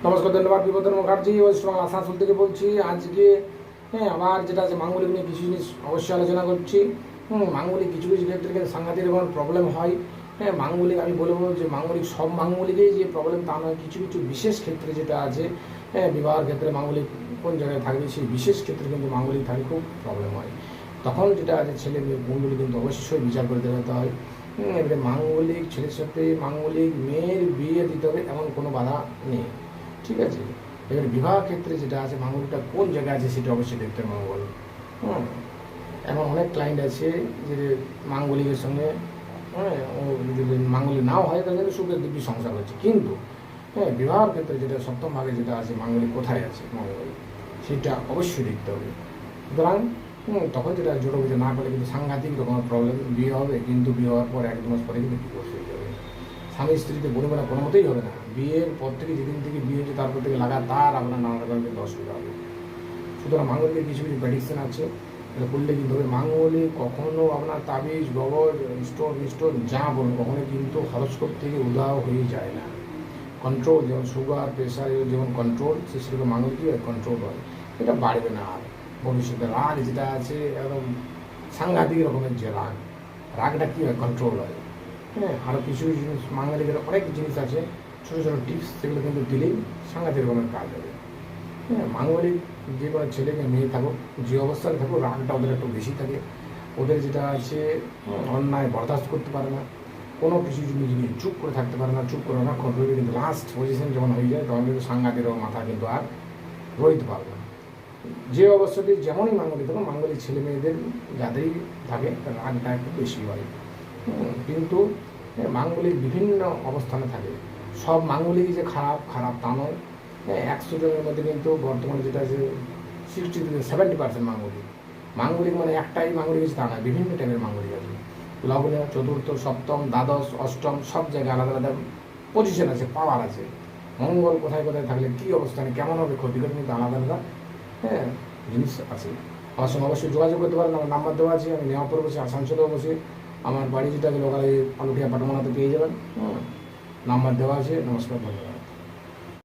নমস্কার, ধন্যবাদ। বিপদন মুখার্জি ওয়েস্ট বাংলা আসানসোল থেকে বলছি। আজকে আবার যেটা আছে মাঙ্গলিক নিয়ে কিছু জিনিস অবশ্যই আলোচনা করছি। মাঙ্গলিক কিছু কিছু ক্ষেত্রে কিন্তু সাংঘাতিক রকম প্রবলেম হয়। মাঙ্গলিক আমি বলবো যে মাঙ্গলিক সব মাঙ্গলিকেই যে প্রবলেম তা নয়, কিছু কিছু বিশেষ ক্ষেত্রে যেটা আছে বিবাহের ক্ষেত্রে মাঙ্গলিক কোন জায়গায় থাকবে সেই বিশেষ ক্ষেত্রে কিন্তু মাঙ্গলিক থাকলে খুব প্রবলেম হয়। তখন যেটা আছে ছেলে মেয়ে কুণ্ডলী কিন্তু অবশ্যই বিচার করে দেখাতে হয়। এবারে মাঙ্গলিক ছেলের সাথে মাঙ্গলিক মেয়ের বিয়ে দিতে হবে এমন কোনো বাধা নেই, ঠিক আছে। এবার বিবাহ ক্ষেত্রে যেটা আছে মাঙ্গলিকটা কোন জায়গায় আছে সেটা অবশ্যই দেখতে হবে। মাঙ্গল এমন অনেক ক্লায়েন্ট আছে যে মাঙ্গলিকের সঙ্গে ও যদি মাঙ্গলিক নাও হয় তাহলে কিন্তু সুখের দিব্যি সংসার হচ্ছে, কিন্তু বিবাহের ক্ষেত্রে যেটা সপ্তম ভাগে যেটা আছে মাঙ্গলিক কোথায় আছে মাঙ্গলিক সেটা অবশ্যই দেখতে হবে। সুতরাং তখন যেটা জোড়ো বুঝে না করলে কিন্তু সাংঘাতিক রকমের প্রবলেম, বিয়ে হবে কিন্তু বিয়ে হওয়ার পর 1-2 মাস পরে কিন্তু ডিভোর্স হয়ে যাবে। স্বামী স্ত্রীতে বনিবেলা কোনো মতেই হবে না। বিয়ের পর থেকে যেদিন থেকে বিয়ে হচ্ছে তারপর থেকে লাগাতার আপনার নানা রকম কিন্তু অসুবিধা হবে। সুতরাং মাঙ্গলিকের কিছু কিছু প্রেডিকশন আছে, এটা করলে কিন্তু হবে। মাঙ্গলিক কখনো আপনার তাবিজ গবর স্টোর যা বলুন কখনো কিন্তু হরস্কোপ থেকে উদাহ হয়ে যায় না। কন্ট্রোল যেমন সুগার প্রেশার যেমন কন্ট্রোল, সেগুলো মাঙ্গলিক কন্ট্রোল হয়, এটা বাড়বে না। আর ভবিষ্যতে রাগ যেটা আছে একদম সাংঘাতিক রকমের যে রাগটা কী হয় কন্ট্রোল হয়। আরও কিছু জিনিস মাঙ্গলিকের অনেক জিনিস আছে, ছোটো ছোটো টিপস, সেগুলো কিন্তু দিলেই সাংঘাতিক রকমের কাজ হবে। মাঙ্গলিক যে কোনো ছেলেকে মেয়ে থাকুক যে অবস্থায় থাকুক রাগটা ওদের একটু বেশি থাকে। ওদের যেটা আছে অন্যায় বরদাস্ত করতে পারে না, কোনো কিছু জিনিস চুপ করে থাকতে পারে না, চুপ করে না কন্ট্রোলে কিন্তু লাস্ট পজিশন যখন হয়ে যায় তখন কিন্তু সাংঘাতিক মাথা কিন্তু আর রইতে পারবে না। যে অবস্থাতে যেমনই মাঙ্গলিক থাকুক মাঙ্গলিক ছেলে মেয়েদের যাদেরই থাকে রাগটা একটু বেশি হয়। কিন্তু মাঙ্গলিক বিভিন্ন অবস্থানে থাকে। সব মাঙ্গলিকই যে খারাপ তা নয়। 100 জনের মধ্যে কিন্তু বর্তমানে যেটা আছে 60-70% মাঙ্গলিক মানে একটাই মাঙ্গলিক আছে তা নয়, বিভিন্ন টাইপের মাঙ্গলিক আছে। লগ্ন, চতুর্থ, সপ্তম, দ্বাদশ, অষ্টম সব জায়গায় আলাদা আলাদা পজিশন আছে, পাওয়ার আছে। মঙ্গল কোথায় কোথায় থাকলে কী অবস্থানে কেমন হবে ক্ষতিকর কিন্তু আলাদা আলাদা জিনিস আছে। আমার সঙ্গে অবশ্যই যোগাযোগ করতে পারেন, আমার নাম্বার দেওয়া আছে। আমি নেওয়াপুরে বসে আসানসোলেও বসে, আমার বাড়ি যেটা আছে লোকালে পালুটিয়া পাটমানাতে পেয়ে যাবেন। নাম্বার দেওয়া আছে। নমস্কার, ধন্যবাদ।